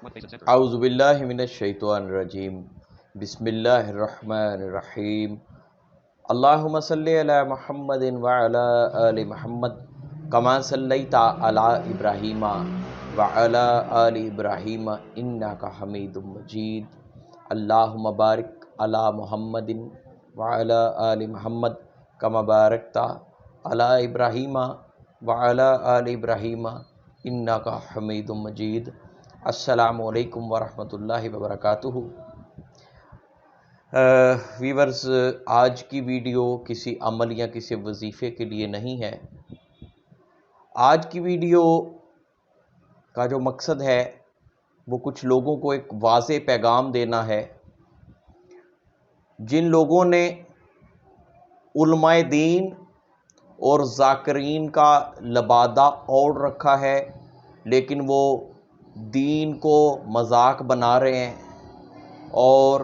اعوذ باللہ من الشیطان الرجیم بسم اللہ الرحمن الرحیم اللہم صلی علی محمد وعلی آل محمد کما صلیت علی ابراہیم وعلی آل ابراہیم انک حمید مجید اللہم بارک علی محمد وعلی آل محمد کما بارکت علی ابراہیم وعلی آل ابراہیم انک حمید مجید۔ السلام علیکم ورحمۃ اللہ وبرکاتہ۔ ویورز، آج کی ویڈیو کسی عمل یا کسی وظیفے کے لیے نہیں ہے۔ آج کی ویڈیو کا جو مقصد ہے وہ کچھ لوگوں کو ایک واضح پیغام دینا ہے۔ جن لوگوں نے علماء دین اور ذاکرین کا لبادہ اوڑھ رکھا ہے لیکن وہ دین کو مذاق بنا رہے ہیں، اور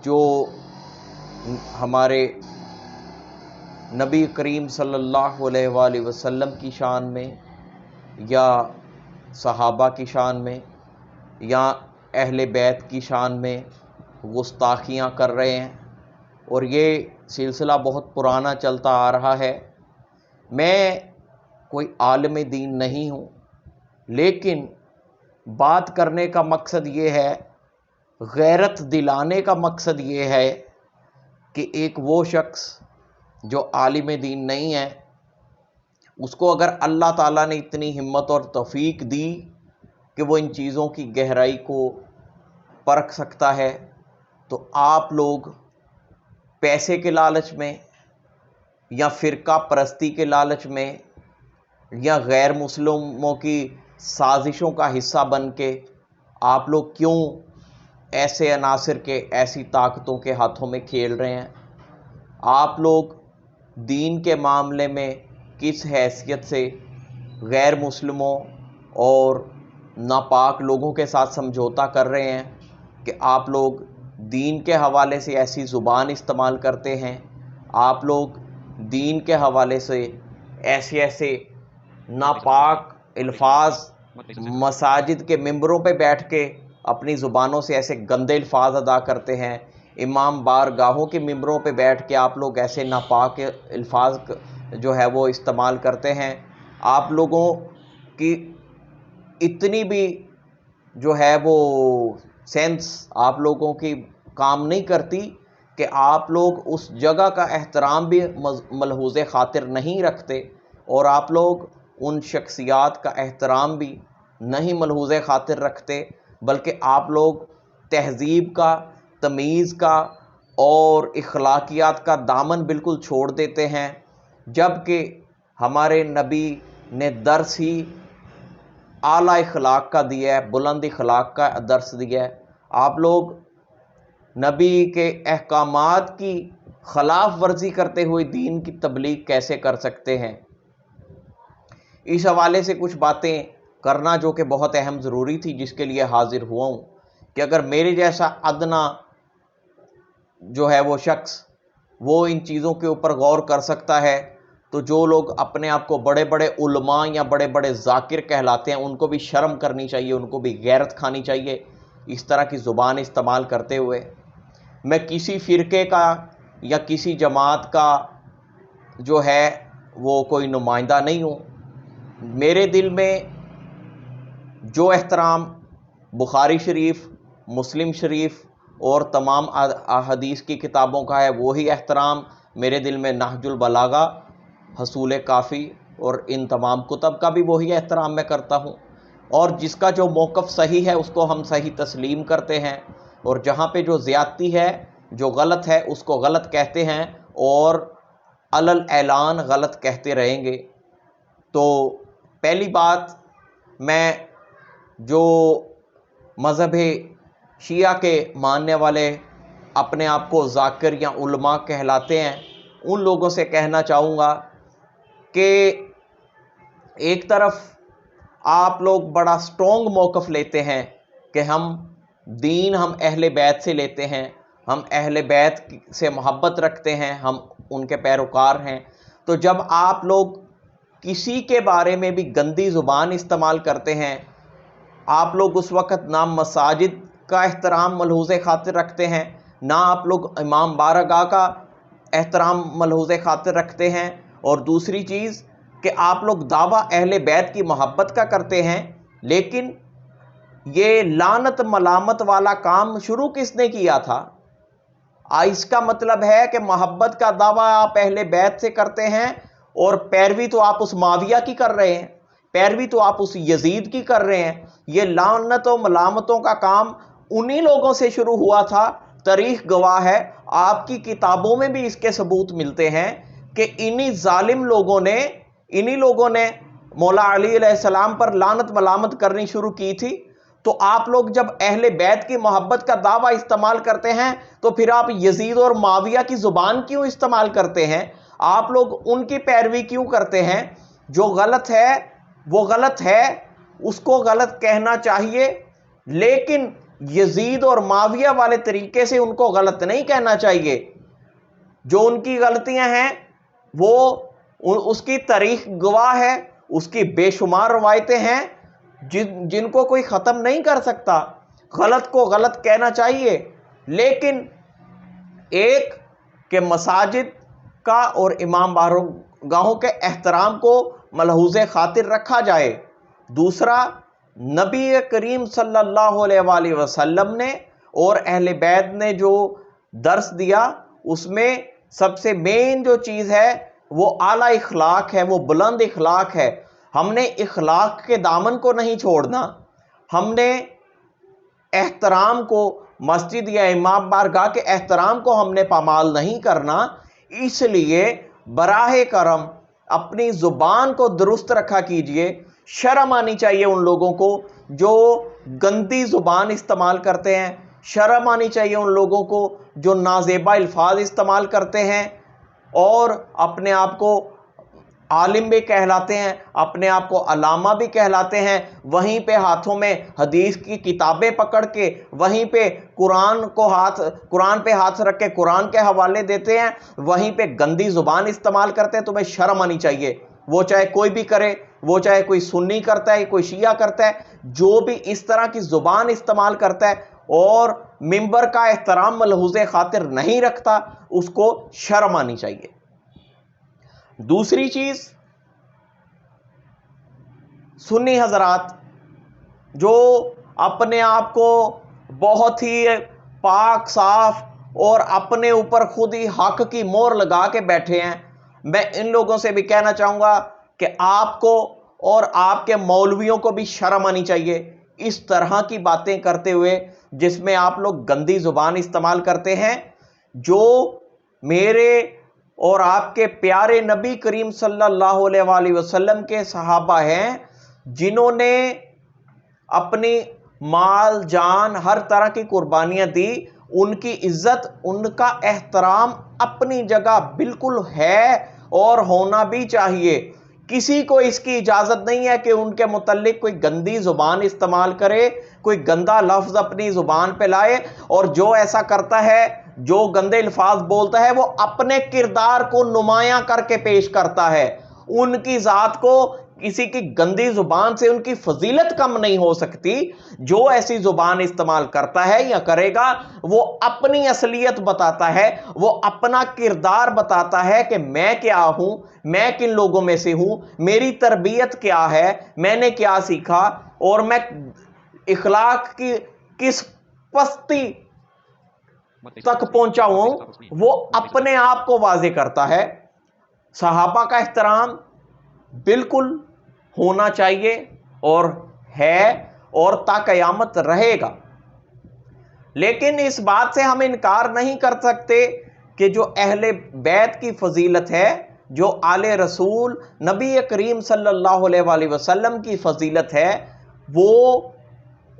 جو ہمارے نبی کریم صلی اللہ علیہ وآلہ وسلم کی شان میں یا صحابہ کی شان میں یا اہل بیت کی شان میں گستاخیاں کر رہے ہیں، اور یہ سلسلہ بہت پرانا چلتا آ رہا ہے۔ میں کوئی عالم دین نہیں ہوں، لیکن بات کرنے کا مقصد یہ ہے، غیرت دلانے کا مقصد یہ ہے کہ ایک وہ شخص جو عالم دین نہیں ہے، اس کو اگر اللہ تعالیٰ نے اتنی ہمت اور توفیق دی کہ وہ ان چیزوں کی گہرائی کو پرکھ سکتا ہے، تو آپ لوگ پیسے کے لالچ میں یا فرقہ پرستی کے لالچ میں یا غیر مسلموں کی سازشوں کا حصہ بن کے آپ لوگ کیوں ایسے عناصر کے، ایسی طاقتوں کے ہاتھوں میں کھیل رہے ہیں؟ آپ لوگ دین کے معاملے میں کس حیثیت سے غیر مسلموں اور ناپاک لوگوں کے ساتھ سمجھوتا کر رہے ہیں کہ آپ لوگ دین کے حوالے سے ایسی زبان استعمال کرتے ہیں، آپ لوگ دین کے حوالے سے ایسے ناپاک الفاظ مساجد کے ممبروں پہ بیٹھ کے اپنی زبانوں سے ایسے گندے الفاظ ادا کرتے ہیں، امام بارگاہوں کے ممبروں پہ بیٹھ کے آپ لوگ ایسے ناپاک الفاظ جو ہے وہ استعمال کرتے ہیں۔ آپ لوگوں کی اتنی بھی جو ہے وہ سینس آپ لوگوں کی کام نہیں کرتی کہ آپ لوگ اس جگہ کا احترام بھی ملحوظ خاطر نہیں رکھتے، اور آپ لوگ ان شخصیات کا احترام بھی نہیں ملحوظ خاطر رکھتے، بلکہ آپ لوگ تہذیب کا، تمیز کا اور اخلاقیات کا دامن بالکل چھوڑ دیتے ہیں، جبکہ ہمارے نبی نے درس ہی اعلیٰ اخلاق کا دیا ہے، بلند اخلاق کا درس دیا ہے۔ آپ لوگ نبی کے احکامات کی خلاف ورزی کرتے ہوئے دین کی تبلیغ کیسے کر سکتے ہیں؟ اس حوالے سے کچھ باتیں کرنا جو کہ بہت اہم ضروری تھی، جس کے لیے حاضر ہوا ہوں کہ اگر میرے جیسا ادنا جو ہے وہ شخص وہ ان چیزوں کے اوپر غور کر سکتا ہے، تو جو لوگ اپنے آپ کو بڑے بڑے علماء یا بڑے بڑے ذاکر کہلاتے ہیں ان کو بھی شرم کرنی چاہیے، ان کو بھی غیرت کھانی چاہیے اس طرح کی زبان استعمال کرتے ہوئے۔ میں کسی فرقے کا یا کسی جماعت کا جو ہے وہ کوئی نمائندہ نہیں ہوں۔ میرے دل میں جو احترام بخاری شریف، مسلم شریف اور تمام احادیث کی کتابوں کا ہے، وہی احترام میرے دل میں نہج البلاغہ، حصول کافی اور ان تمام کتب کا بھی وہی احترام میں کرتا ہوں، اور جس کا جو موقف صحیح ہے اس کو ہم صحیح تسلیم کرتے ہیں، اور جہاں پہ جو زیادتی ہے، جو غلط ہے، اس کو غلط کہتے ہیں اور علل اعلان غلط کہتے رہیں گے۔ تو پہلی بات، میں جو مذہب شیعہ کے ماننے والے اپنے آپ کو ذاکر یا علماء کہلاتے ہیں، ان لوگوں سے کہنا چاہوں گا کہ ایک طرف آپ لوگ بڑا سٹرونگ موقف لیتے ہیں کہ ہم اہل بیت سے لیتے ہیں، ہم اہل بیت سے محبت رکھتے ہیں، ہم ان کے پیروکار ہیں، تو جب آپ لوگ کسی کے بارے میں بھی گندی زبان استعمال کرتے ہیں آپ لوگ اس وقت نہ مساجد کا احترام ملحوظ خاطر رکھتے ہیں، نہ آپ لوگ امام بارگاہ کا احترام ملحوظ خاطر رکھتے ہیں، اور دوسری چیز کہ آپ لوگ دعویٰ اہل بیت کی محبت کا کرتے ہیں، لیکن یہ لعنت ملامت والا کام شروع کس نے کیا تھا؟ اس کا مطلب ہے کہ محبت کا دعویٰ آپ اہل بیت سے کرتے ہیں اور پیروی تو آپ اس معاویہ کی کر رہے ہیں، پیروی تو آپ اس یزید کی کر رہے ہیں۔ یہ لعنت و ملامتوں کا کام انہی لوگوں سے شروع ہوا تھا، تاریخ گواہ ہے، آپ کی کتابوں میں بھی اس کے ثبوت ملتے ہیں کہ انہی ظالم لوگوں نے مولا علی علیہ السلام پر لعنت ملامت کرنی شروع کی تھی۔ تو آپ لوگ جب اہل بیت کی محبت کا دعویٰ استعمال کرتے ہیں تو پھر آپ یزید اور معاویہ کی زبان کیوں استعمال کرتے ہیں؟ آپ لوگ ان کی پیروی کیوں کرتے ہیں؟ جو غلط ہے وہ غلط ہے، اس کو غلط کہنا چاہیے، لیکن یزید اور معاویہ والے طریقے سے ان کو غلط نہیں کہنا چاہیے۔ جو ان کی غلطیاں ہیں وہ اس کی تاریخ گواہ ہے، اس کی بے شمار روایتیں ہیں جن کو کوئی ختم نہیں کر سکتا۔ غلط کو غلط کہنا چاہیے، لیکن ایک کہ مساجد کا اور امام بارگاہوں کے احترام کو ملحوظ خاطر رکھا جائے، دوسرا نبی کریم صلی اللہ علیہ وآلہ وسلم نے اور اہل بیت نے جو درس دیا اس میں سب سے مین جو چیز ہے وہ اعلیٰ اخلاق ہے، وہ بلند اخلاق ہے۔ ہم نے اخلاق کے دامن کو نہیں چھوڑنا، ہم نے احترام کو، مسجد یا امام بارگاہ کے احترام کو ہم نے پامال نہیں کرنا۔ اس لیے براہ کرم اپنی زبان کو درست رکھا کیجئے۔ شرم آنی چاہیے ان لوگوں کو جو گندی زبان استعمال کرتے ہیں، شرم آنی چاہیے ان لوگوں کو جو نازیبا الفاظ استعمال کرتے ہیں اور اپنے آپ کو عالم بھی کہلاتے ہیں، اپنے آپ کو علامہ بھی کہلاتے ہیں، وہیں پہ ہاتھوں میں حدیث کی کتابیں پکڑ کے، وہیں پہ قرآن پہ ہاتھ رکھ کے قرآن کے حوالے دیتے ہیں، وہیں پہ گندی زبان استعمال کرتے ہیں۔ تمہیں شرم آنی چاہیے، وہ چاہے کوئی بھی کرے، وہ چاہے کوئی سنی کرتا ہے، کوئی شیعہ کرتا ہے، جو بھی اس طرح کی زبان استعمال کرتا ہے اور منبر کا احترام ملحوظ خاطر نہیں رکھتا، اس کو شرم آنی چاہیے۔ دوسری چیز، سنی حضرات جو اپنے آپ کو بہت ہی پاک صاف اور اپنے اوپر خود ہی حق کی مہر لگا کے بیٹھے ہیں، میں ان لوگوں سے بھی کہنا چاہوں گا کہ آپ کو اور آپ کے مولویوں کو بھی شرم آنی چاہیے اس طرح کی باتیں کرتے ہوئے جس میں آپ لوگ گندی زبان استعمال کرتے ہیں۔ جو میرے اور آپ کے پیارے نبی کریم صلی اللہ علیہ وآلہ وسلم کے صحابہ ہیں، جنہوں نے اپنی مال جان ہر طرح کی قربانیاں دی، ان کی عزت، ان کا احترام اپنی جگہ بالکل ہے اور ہونا بھی چاہیے۔ کسی کو اس کی اجازت نہیں ہے کہ ان کے متعلق کوئی گندی زبان استعمال کرے، کوئی گندا لفظ اپنی زبان پہ لائے، اور جو ایسا کرتا ہے، جو گندے الفاظ بولتا ہے، وہ اپنے کردار کو نمایاں کر کے پیش کرتا ہے۔ ان کی ذات کو کسی کی گندی زبان سے ان کی فضیلت کم نہیں ہو سکتی۔ جو ایسی زبان استعمال کرتا ہے یا کرے گا، وہ اپنی اصلیت بتاتا ہے، وہ اپنا کردار بتاتا ہے کہ میں کیا ہوں، میں کن لوگوں میں سے ہوں، میری تربیت کیا ہے، میں نے کیا سیکھا، اور میں اخلاق کی کس پستی تک پہنچا ہوں، وہ اپنے آپ کو واضح کرتا ہے۔ صحابہ کا احترام بالکل ہونا چاہیے اور ہے اور تا قیامت رہے گا، لیکن اس بات سے ہم انکار نہیں کر سکتے کہ جو اہل بیت کی فضیلت ہے، جو آل رسول نبی کریم صلی اللہ علیہ وآلہ وسلم کی فضیلت ہے، وہ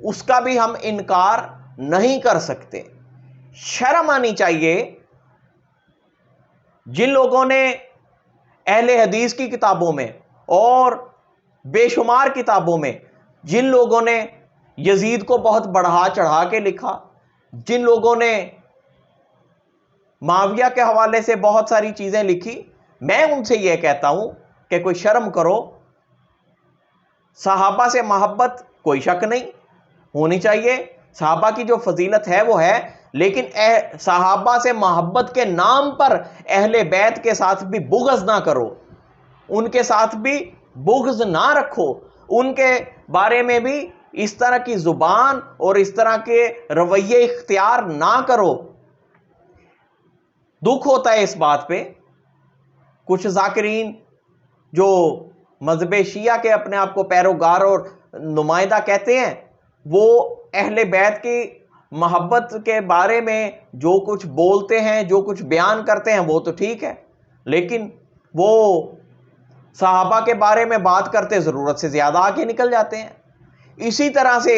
اس کا بھی ہم انکار نہیں کر سکتے۔ شرم آنی چاہیے جن لوگوں نے اہل حدیث کی کتابوں میں اور بے شمار کتابوں میں، جن لوگوں نے یزید کو بہت بڑھا چڑھا کے لکھا، جن لوگوں نے معاویہ کے حوالے سے بہت ساری چیزیں لکھی، میں ان سے یہ کہتا ہوں کہ کوئی شرم کرو۔ صحابہ سے محبت کوئی شک نہیں، ہونی چاہیے، صحابہ کی جو فضیلت ہے وہ ہے، لیکن صحابہ سے محبت کے نام پر اہل بیت کے ساتھ بھی بغض نہ کرو، ان کے ساتھ بھی بغض نہ رکھو، ان کے بارے میں بھی اس طرح کی زبان اور اس طرح کے رویے اختیار نہ کرو۔ دکھ ہوتا ہے اس بات پہ، کچھ ذاکرین جو مذہب شیعہ کے اپنے آپ کو پیروکار اور نمائندہ کہتے ہیں، وہ اہل بیت کی محبت کے بارے میں جو کچھ بولتے ہیں، جو کچھ بیان کرتے ہیں وہ تو ٹھیک ہے، لیکن وہ صحابہ کے بارے میں بات کرتے ضرورت سے زیادہ آگے نکل جاتے ہیں۔ اسی طرح سے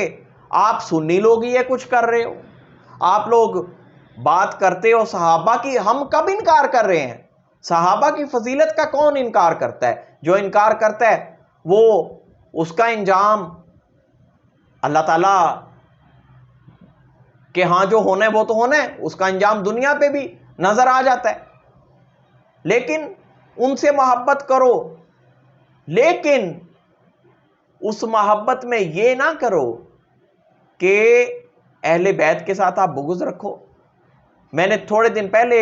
آپ سنی لوگ یہ کچھ کر رہے ہو، آپ لوگ بات کرتے ہو صحابہ کی، ہم کب انکار کر رہے ہیں؟ صحابہ کی فضیلت کا کون انکار کرتا ہے؟ جو انکار کرتا ہے وہ اس کا انجام اللہ تعالیٰ کہ ہاں جو ہونا ہے وہ تو ہونا ہے، اس کا انجام دنیا پہ بھی نظر آ جاتا ہے۔ لیکن ان سے محبت کرو، لیکن اس محبت میں یہ نہ کرو کہ اہل بیت کے ساتھ آپ بغض رکھو۔ میں نے تھوڑے دن پہلے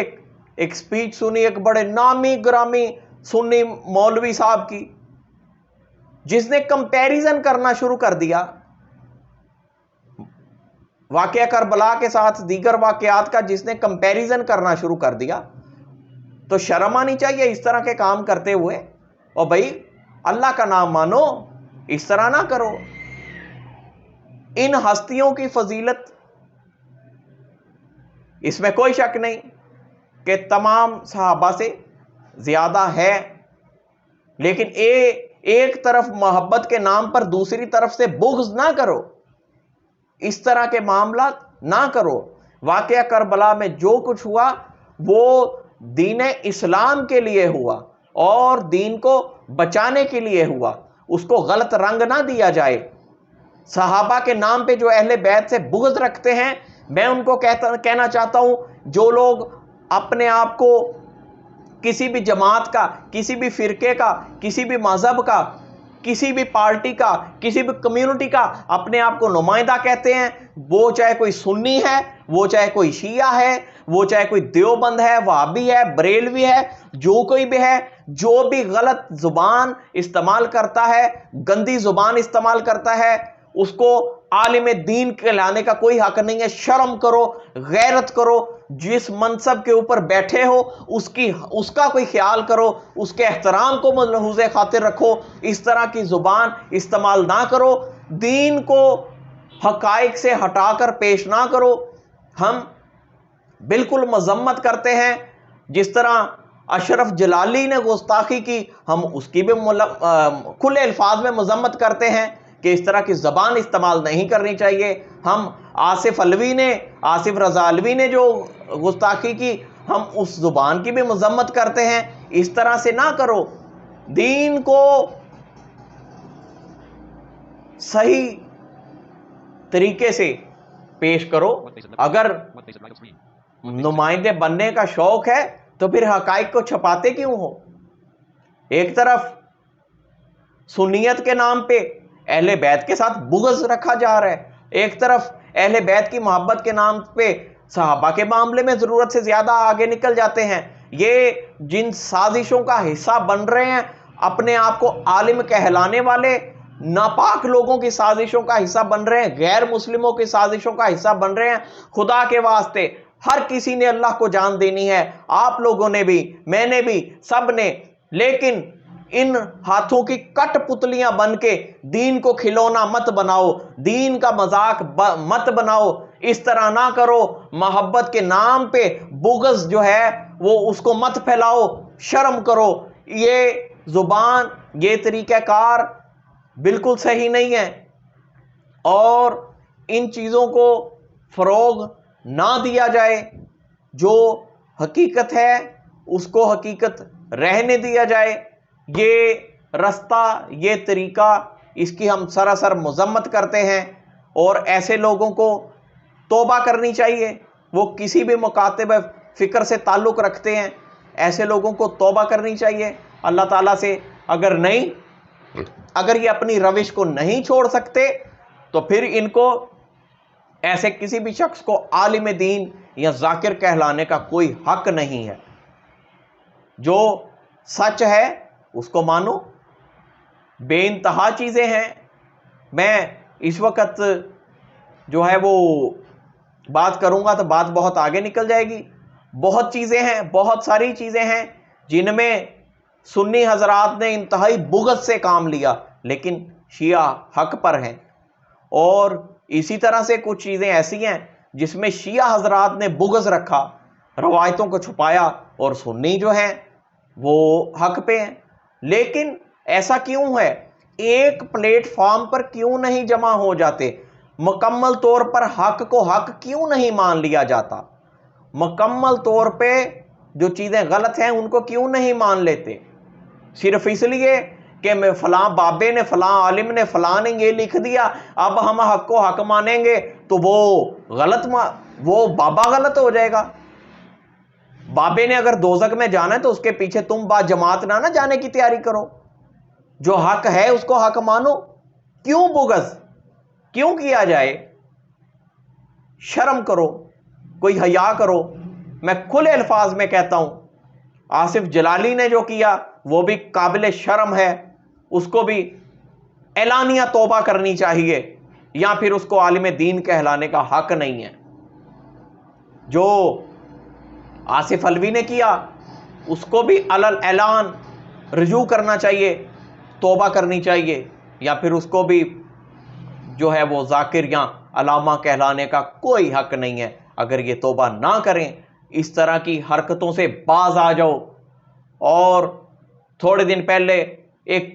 ایک سپیچ سنی ایک بڑے نامی گرامی سنی مولوی صاحب کی، جس نے کمپیریزن کرنا شروع کر دیا واقعہ کربلا کے ساتھ دیگر واقعات کا، جس نے کمپیریزن کرنا شروع کر دیا۔ تو شرم آنی چاہیے اس طرح کے کام کرتے ہوئے، اور بھائی اللہ کا نام مانو، اس طرح نہ کرو۔ ان ہستیوں کی فضیلت اس میں کوئی شک نہیں کہ تمام صحابہ سے زیادہ ہے، لیکن ایک طرف محبت کے نام پر دوسری طرف سے بغض نہ کرو، اس طرح کے معاملات نہ کرو۔ واقعہ کربلا میں جو کچھ ہوا وہ دین اسلام کے لیے ہوا اور دین کو بچانے کے لیے ہوا، اس کو غلط رنگ نہ دیا جائے۔ صحابہ کے نام پہ جو اہل بیت سے بغض رکھتے ہیں، میں ان کو کہنا چاہتا ہوں، جو لوگ اپنے آپ کو کسی بھی جماعت کا، کسی بھی فرقے کا، کسی بھی مذہب کا، کسی بھی پارٹی کا، کسی بھی کمیونٹی کا اپنے آپ کو نمائندہ کہتے ہیں، وہ چاہے کوئی سنی ہے، وہ چاہے کوئی شیعہ ہے، وہ چاہے کوئی دیوبند ہے، وہابی ہے، بریلوی ہے، جو کوئی بھی ہے، جو بھی غلط زبان استعمال کرتا ہے، گندی زبان استعمال کرتا ہے، اس کو عالم دین کہلانے کا کوئی حق نہیں ہے۔ شرم کرو، غیرت کرو، جس منصب کے اوپر بیٹھے ہو اس کا کوئی خیال کرو، اس کے احترام کو ملحوظ خاطر رکھو، اس طرح کی زبان استعمال نہ کرو، دین کو حقائق سے ہٹا کر پیش نہ کرو۔ ہم بالکل مذمت کرتے ہیں، جس طرح اشرف جلالی نے گستاخی کی، ہم اس کی بھی کھلے الفاظ میں مذمت کرتے ہیں کہ اس طرح کی زبان استعمال نہیں کرنی چاہیے۔ ہم آصف رضا علوی نے جو گستاخی کی، ہم اس زبان کی بھی مذمت کرتے ہیں۔ اس طرح سے نہ کرو، دین کو صحیح طریقے سے پیش کرو۔ اگر نمائندے بننے کا شوق ہے تو پھر حقائق کو چھپاتے کیوں ہو؟ ایک طرف سنیت کے نام پہ اہل بیت کے ساتھ بغض رکھا جا رہا ہے، ایک طرف اہل بیت کی محبت کے نام پہ صحابہ کے معاملے میں ضرورت سے زیادہ آگے نکل جاتے ہیں۔ یہ جن سازشوں کا حصہ بن رہے ہیں، اپنے آپ کو عالم کہلانے والے ناپاک لوگوں کی سازشوں کا حصہ بن رہے ہیں، غیر مسلموں کی سازشوں کا حصہ بن رہے ہیں۔ خدا کے واسطے ہر کسی نے اللہ کو جان دینی ہے، آپ لوگوں نے بھی، میں نے بھی، سب نے، لیکن ان ہاتھوں کی کٹ پتلیاں بن کے دین کو کھلونا مت بناؤ، دین کا مذاق مت بناؤ، اس طرح نہ کرو۔ محبت کے نام پہ بغض جو ہے وہ اس کو مت پھیلاؤ، شرم کرو۔ یہ زبان، یہ طریقہ کار بالکل صحیح نہیں ہے، اور ان چیزوں کو فروغ نہ دیا جائے۔ جو حقیقت ہے اس کو حقیقت رہنے دیا جائے۔ یہ رستہ، یہ طریقہ، اس کی ہم سراسر مذمت کرتے ہیں، اور ایسے لوگوں کو توبہ کرنی چاہیے۔ وہ کسی بھی مکاتب فکر سے تعلق رکھتے ہیں، ایسے لوگوں کو توبہ کرنی چاہیے اللہ تعالیٰ سے۔ اگر یہ اپنی روش کو نہیں چھوڑ سکتے تو پھر ان کو ایسے کسی بھی شخص کو عالم دین یا ذاکر کہلانے کا کوئی حق نہیں ہے. جو سچ ہے اس کو مانو. بے انتہا چیزیں ہیں. میں اس وقت جو ہے وہ بات کروں گا تو بات بہت آگے نکل جائے گی. بہت چیزیں ہیں, بہت ساری چیزیں ہیں جن میں سنی حضرات نے انتہائی بغض سے کام لیا, لیکن شیعہ حق پر ہیں. اور اسی طرح سے کچھ چیزیں ایسی ہیں جس میں شیعہ حضرات نے بغض رکھا, روایتوں کو چھپایا, اور سنی جو ہیں وہ حق پہ ہیں. لیکن ایسا کیوں ہے؟ ایک پلیٹ فارم پر کیوں نہیں جمع ہو جاتے؟ مکمل طور پر حق کو حق کیوں نہیں مان لیا جاتا؟ مکمل طور پہ جو چیزیں غلط ہیں ان کو کیوں نہیں مان لیتے؟ صرف اس لیے کہ میں فلاں بابے نے, فلاں عالم نے, فلاں نے یہ لکھ دیا, اب ہم حق کو حق مانیں گے تو وہ بابا غلط ہو جائے گا. بابے نے اگر دوزخ میں جانا ہے تو اس کے پیچھے تم با جماعت نہ جانے کی تیاری کرو. جو حق ہے اس کو حق مانو. کیوں بغض کیوں کیا جائے؟ شرم کرو, کوئی حیا کرو. میں کھلے الفاظ میں کہتا ہوں, آصف جلالی نے جو کیا وہ بھی قابل شرم ہے, اس کو بھی اعلانیہ توبہ کرنی چاہیے, یا پھر اس کو عالم دین کہلانے کا حق نہیں ہے. جو آصف علوی نے کیا اس کو بھی علل اعلان رجوع کرنا چاہیے, توبہ کرنی چاہیے, یا پھر اس کو بھی جو ہے وہ ذاکر یا علامہ کہلانے کا کوئی حق نہیں ہے. اگر یہ توبہ نہ کریں, اس طرح کی حرکتوں سے باز آ جاؤ. اور تھوڑے دن پہلے ایک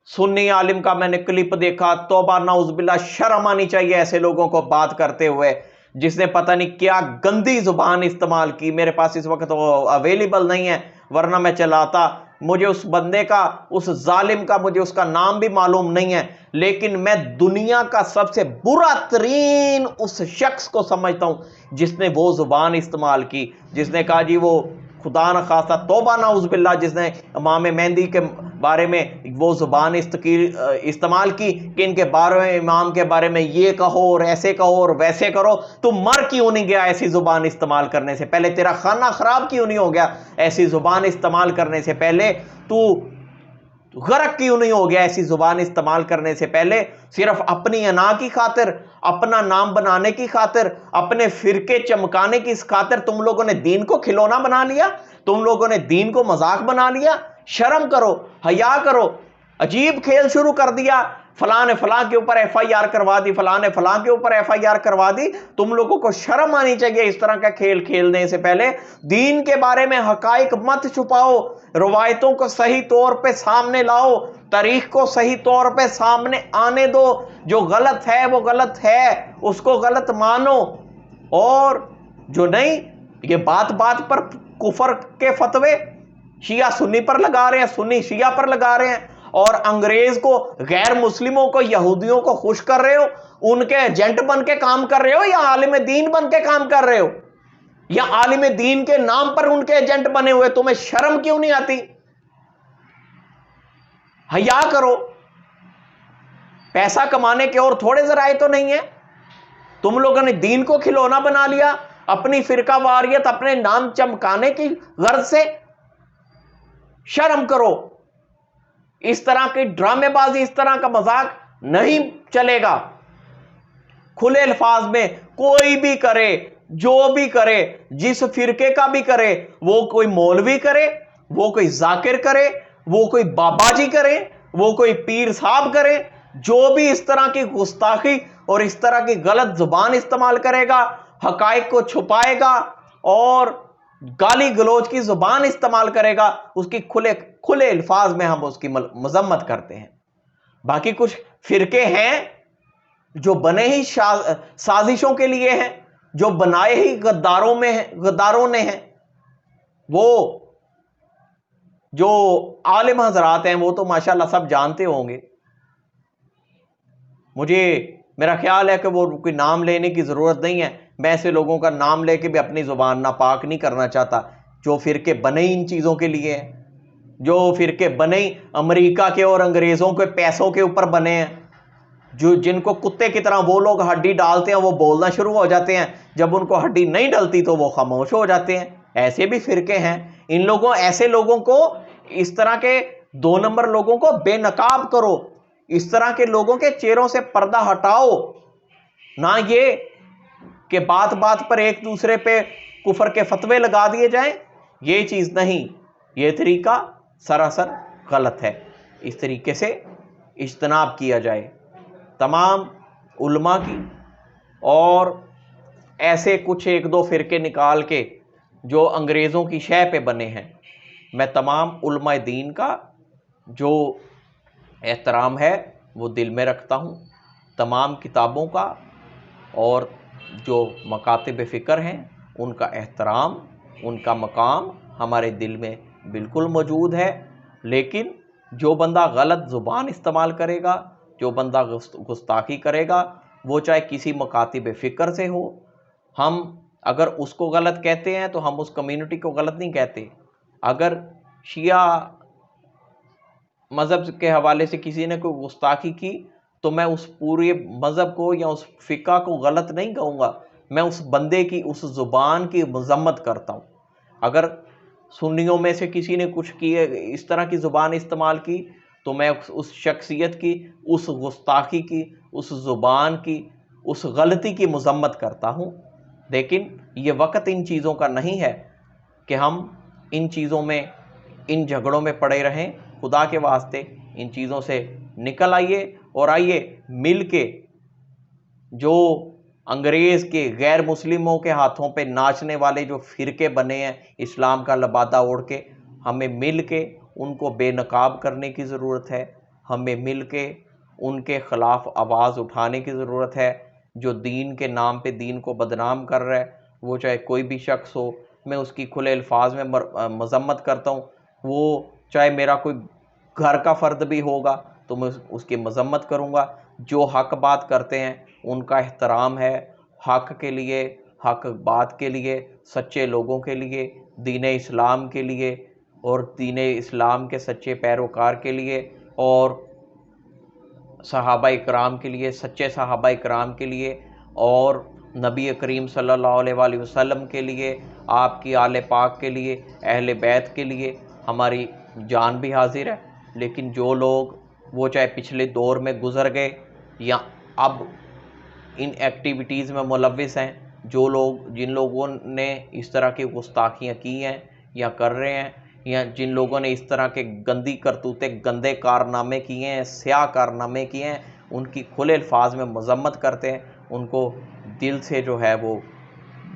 سنی عالم کا میں نے کلپ دیکھا, توبہ نعوذ باللہ, شرم آنی چاہیے ایسے لوگوں کو بات کرتے ہوئے, جس نے پتہ نہیں کیا گندی زبان استعمال کی. میرے پاس اس وقت وہ اویلیبل نہیں ہے, ورنہ میں چلاتا. مجھے اس بندے کا, اس ظالم کا, مجھے اس کا نام بھی معلوم نہیں ہے, لیکن میں دنیا کا سب سے برا ترین اس شخص کو سمجھتا ہوں جس نے وہ زبان استعمال کی, جس نے کہا جی وہ خدا نخواستہ, توبہ نعوذ باللہ, جس نے امام مہدی کے بارے میں وہ زبان استعمال کی کہ ان کے بارے میں, امام کے بارے میں یہ کہو اور ایسے کہو اور ویسے کرو. تو مر کیوں نہیں گیا ایسی زبان استعمال کرنے سے پہلے؟ تیرا خانہ خراب کیوں نہیں ہو گیا ایسی زبان استعمال کرنے سے پہلے؟ تو غرق کیوں نہیں ہو گیا ایسی زبان استعمال کرنے سے پہلے؟ صرف اپنی انا کی خاطر, اپنا نام بنانے کی خاطر, اپنے فرقے چمکانے کی خاطر تم لوگوں نے دین کو کھلونا بنا لیا, تم لوگوں نے دین کو مذاق بنا لیا. شرم کرو, حیا کرو. عجیب کھیل شروع کر دیا, فلاں نے فلاں کے اوپر ایف آئی آر کروا دی, فلاں نے فلاں کے اوپر ایف آئی آر کروا دی. تم لوگوں کو شرم آنی چاہیے اس طرح کا کھیل کھیلنے سے پہلے. دین کے بارے میں حقائق مت چھپاؤ, روایتوں کو صحیح طور پہ سامنے لاؤ, تاریخ کو صحیح طور پہ سامنے آنے دو. جو غلط ہے وہ غلط ہے, اس کو غلط مانو. اور جو نہیں, یہ بات بات پر کفر کے فتوے شیعہ سنی پر لگا رہے ہیں, سنی شیعہ پر لگا رہے ہیں, اور انگریز کو, غیر مسلموں کو, یہودیوں کو خوش کر رہے ہو. ان کے ایجنٹ بن کے کام کر رہے ہو, یا عالم دین بن کے کام کر رہے ہو, یا عالم دین کے نام پر ان کے ایجنٹ بنے ہوئے؟ تمہیں شرم کیوں نہیں آتی؟ حیا کرو. پیسہ کمانے کے اور تھوڑے ذرائع تو نہیں ہیں؟ تم لوگوں نے دین کو کھلونا بنا لیا اپنی فرقہ واریت, اپنے نام چمکانے کی غرض سے. شرم کرو. اس طرح کی ڈرامے بازی, اس طرح کا مذاق نہیں چلے گا. کھلے الفاظ میں کوئی بھی کرے, جو بھی کرے, جس فرقے کا بھی کرے, وہ کوئی مولوی کرے, وہ کوئی ذاکر کرے, وہ کوئی بابا جی کرے, وہ کوئی پیر صاحب کرے, جو بھی اس طرح کی گستاخی اور اس طرح کی غلط زبان استعمال کرے گا, حقائق کو چھپائے گا اور گالی گلوچ کی زبان استعمال کرے گا, اس کی کھلے الفاظ میں ہم اس کی مذمت کرتے ہیں. باقی کچھ فرقے ہیں جو بنے ہی سازشوں کے لیے ہیں, جو بنائے ہی غداروں نے ہیں. وہ جو عالم حضرات ہیں وہ تو ماشاءاللہ سب جانتے ہوں گے. میرا خیال ہے کہ وہ کوئی نام لینے کی ضرورت نہیں ہے. میں ایسے لوگوں کا نام لے کے بھی اپنی زبان ناپاک نہیں کرنا چاہتا جو فرقے بنے ہی ان چیزوں کے لیے ہیں, جو فرقے بنے ہی امریکہ کے اور انگریزوں کے پیسوں کے اوپر بنے ہیں. جن کو کتے کی طرح وہ لوگ ہڈی ڈالتے ہیں وہ بولنا شروع ہو جاتے ہیں، جب ان کو ہڈی نہیں ڈلتی تو وہ خاموش ہو جاتے ہیں۔ ایسے بھی فرقے ہیں۔ ایسے لوگوں کو، اس طرح کے 2 نمبر لوگوں کو بے نقاب کرو، اس طرح کے لوگوں کے چہروں سے پردہ ہٹاؤ، نہ یہ کہ بات بات پر ایک دوسرے پہ کفر کے فتوے لگا دیے جائیں۔ یہ چیز نہیں، یہ طریقہ سراسر غلط ہے۔ اس طریقے سے اجتناب کیا جائے تمام علماء کی، اور ایسے کچھ 1-2 فرقے نکال کے جو انگریزوں کی شے پہ بنے ہیں۔ میں تمام علماء دین کا جو احترام ہے وہ دل میں رکھتا ہوں، تمام کتابوں کا اور جو مکاتب فکر ہیں ان کا احترام، ان کا مقام ہمارے دل میں بالکل موجود ہے۔ لیکن جو بندہ غلط زبان استعمال کرے گا، جو بندہ گستاخی کرے گا، وہ چاہے کسی مکاتب فکر سے ہو، ہم اگر اس کو غلط کہتے ہیں تو ہم اس کمیونٹی کو غلط نہیں کہتے۔ اگر شیعہ مذہب کے حوالے سے کسی نے کوئی گستاخی کی تو میں اس پورے مذہب کو یا اس فقہ کو غلط نہیں کہوں گا، میں اس بندے کی، اس زبان کی مذمت کرتا ہوں۔ اگر سنیوں میں سے کسی نے کچھ کیے، اس طرح کی زبان استعمال کی، تو میں اس شخصیت کی، اس گستاخی کی، اس زبان کی، اس غلطی کی مذمت کرتا ہوں۔ لیکن یہ وقت ان چیزوں کا نہیں ہے کہ ہم ان چیزوں میں، ان جھگڑوں میں پڑے رہیں۔ خدا کے واسطے ان چیزوں سے نکل آئیے، اور آئیے مل کے جو انگریز کے، غیر مسلموں کے ہاتھوں پہ ناچنے والے جو فرقے بنے ہیں اسلام کا لبادہ اوڑھ کے، ہمیں مل کے ان کو بے نقاب کرنے کی ضرورت ہے۔ ہمیں مل کے ان کے خلاف آواز اٹھانے کی ضرورت ہے۔ جو دین کے نام پہ دین کو بدنام کر رہا ہے، وہ چاہے کوئی بھی شخص ہو، میں اس کی کھلے الفاظ میں مذمت کرتا ہوں۔ وہ چاہے میرا کوئی گھر کا فرد بھی ہوگا تو میں اس کی مذمت کروں گا۔ جو حق بات کرتے ہیں ان کا احترام ہے، حق کے لیے، حق بات کے لیے، سچے لوگوں کے لیے، دین اسلام کے لیے، اور دین اسلام کے سچے پیروکار کے لیے، اور صحابہ اکرام کے لیے، سچے صحابہ اکرام کے لیے، اور نبی کریم صلی اللہ علیہ وآلہ وسلم کے لیے، آپ کی آل پاک کے لیے، اہل بیت کے لیے ہماری جان بھی حاضر ہے۔ لیکن جو لوگ، وہ چاہے پچھلے دور میں گزر گئے یا اب ان ایکٹیویٹیز میں ملوث ہیں، جن لوگوں نے اس طرح کی گستاخیاں کی ہیں یا کر رہے ہیں، یا جن لوگوں نے اس طرح کے گندی کرتوتیں، گندے کارنامے کیے ہیں، سیاہ کارنامے کیے ہیں، ان کی کھلے الفاظ میں مذمت کرتے ہیں، ان کو دل سے جو ہے وہ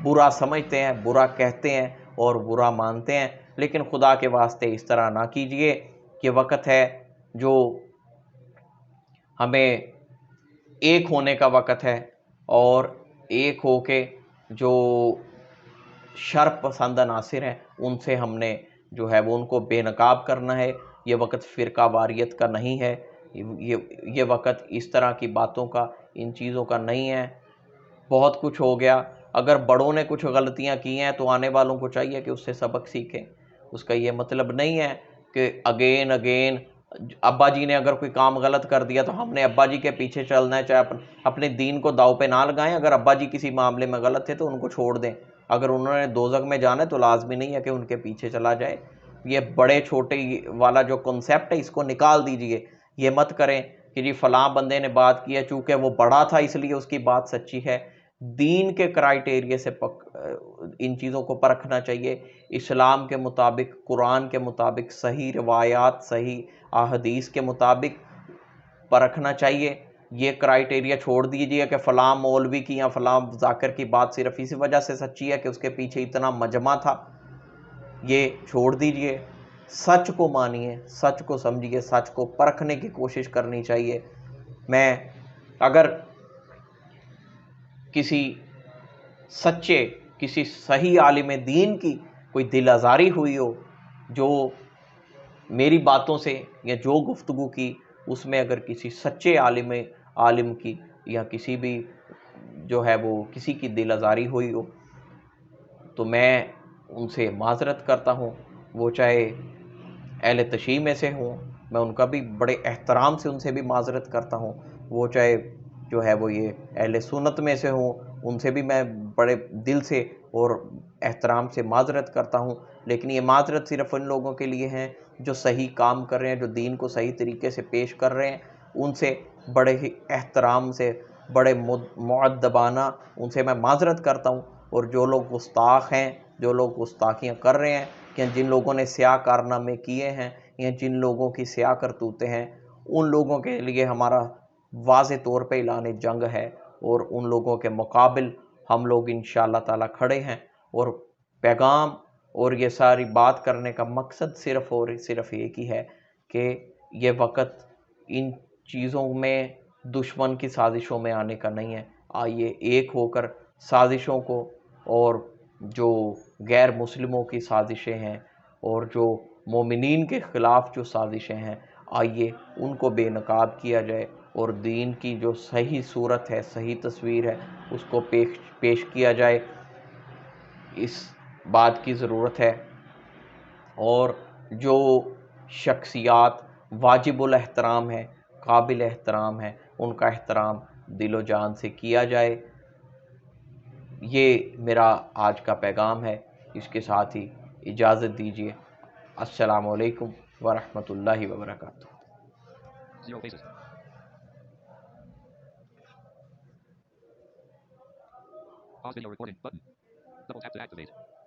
برا سمجھتے ہیں، برا کہتے ہیں اور برا مانتے ہیں۔ لیکن خدا کے واسطے اس طرح نہ کیجئے۔ یہ وقت ہے جو ہمیں ایک ہونے کا وقت ہے، اور ایک ہو کے جو شر پسند عناصر ہیں ان سے ہم نے جو ہے وہ ان کو بے نقاب کرنا ہے۔ یہ وقت فرقہ واریت کا نہیں ہے، یہ وقت اس طرح کی باتوں کا، ان چیزوں کا نہیں ہے۔ بہت کچھ ہو گیا۔ اگر بڑوں نے کچھ غلطیاں کی ہیں تو آنے والوں کو چاہیے کہ اس سے سبق سیکھیں۔ اس کا یہ مطلب نہیں ہے کہ اگین ابا جی نے اگر کوئی کام غلط کر دیا تو ہم نے ابا جی کے پیچھے چلنا ہے، چاہے اپنے دین کو داؤ پہ نہ لگائیں۔ اگر ابا جی کسی معاملے میں غلط تھے تو ان کو چھوڑ دیں۔ اگر انہوں نے دوزخ میں جانا ہے تو لازمی نہیں ہے کہ ان کے پیچھے چلا جائے۔ یہ بڑے چھوٹے والا جو کنسیپٹ ہے اس کو نکال دیجئے۔ یہ مت کریں کہ جی فلاں بندے نے بات کی ہے، چونکہ وہ بڑا تھا اس لیے اس کی بات سچی ہے۔ دین کے کرائیٹیریے سے ان چیزوں کو پرکھنا چاہیے، اسلام کے مطابق، قرآن کے مطابق، صحیح روایات، صحیح احادیث کے مطابق پرکھنا چاہیے۔ یہ کرائیٹیریا چھوڑ دیجیے کہ فلاں مولوی کی یا فلاں ذاکر کی بات صرف اسی وجہ سے سچی ہے کہ اس کے پیچھے اتنا مجمع تھا۔ یہ چھوڑ دیجیے، سچ کو مانیے، سچ کو سمجھیے، سچ کو پرکھنے کی کوشش کرنی چاہیے۔ میں اگر کسی سچے، کسی صحیح عالم دین کی کوئی دل آزاری ہوئی ہو، جو میری باتوں سے یا جو گفتگو کی اس میں اگر کسی سچے عالم کی یا کسی بھی جو ہے وہ کسی کی دل آزاری ہوئی ہو تو میں ان سے معذرت کرتا ہوں۔ وہ چاہے اہل تشیع میں سے ہوں، میں ان کا بھی بڑے احترام سے ان سے بھی معذرت کرتا ہوں۔ وہ چاہے جو ہے وہ یہ اہل سنت میں سے ہوں، ان سے بھی میں بڑے دل سے اور احترام سے معذرت کرتا ہوں، لیکن یہ معذرت صرف ان لوگوں کے لیے ہیں جو صحیح کام کر رہے ہیں، جو دین کو صحیح طریقے سے پیش کر رہے ہیں، ان سے بڑے ہی احترام سے، بڑے مؤدبانہ ان سے میں معذرت کرتا ہوں۔ اور جو لوگ گستاخ ہیں، جو لوگ گستاخیاں کر رہے ہیں، یا جن لوگوں نے سیاہ کارنامے کیے ہیں، یا جن لوگوں کی سیاہ کرتوتیں ہیں، ان لوگوں کے لیے ہمارا واضح طور پہ اعلان جنگ ہے، اور ان لوگوں کے مقابل ہم لوگ انشاءاللہ تعالی کھڑے ہیں۔ اور پیغام اور یہ ساری بات کرنے کا مقصد صرف اور صرف ایک ہی ہے کہ یہ وقت ان چیزوں میں دشمن کی سازشوں میں آنے کا نہیں ہے۔ آئیے ایک ہو کر سازشوں کو، اور جو غیر مسلموں کی سازشیں ہیں اور جو مومنین کے خلاف جو سازشیں ہیں، آئیے ان کو بے نقاب کیا جائے، اور دین کی جو صحیح صورت ہے، صحیح تصویر ہے، اس کو پیش کیا جائے۔ اس بات کی ضرورت ہے، اور جو شخصیات واجب الاحترام ہیں، قابل احترام ہیں، ان کا احترام دل و جان سے کیا جائے۔ یہ میرا آج کا پیغام ہے، اس کے ساتھ ہی اجازت دیجیے۔ السلام علیکم ورحمۃ اللہ وبرکاتہ۔ Zero faces. Pause video recording button. Double tap to activate.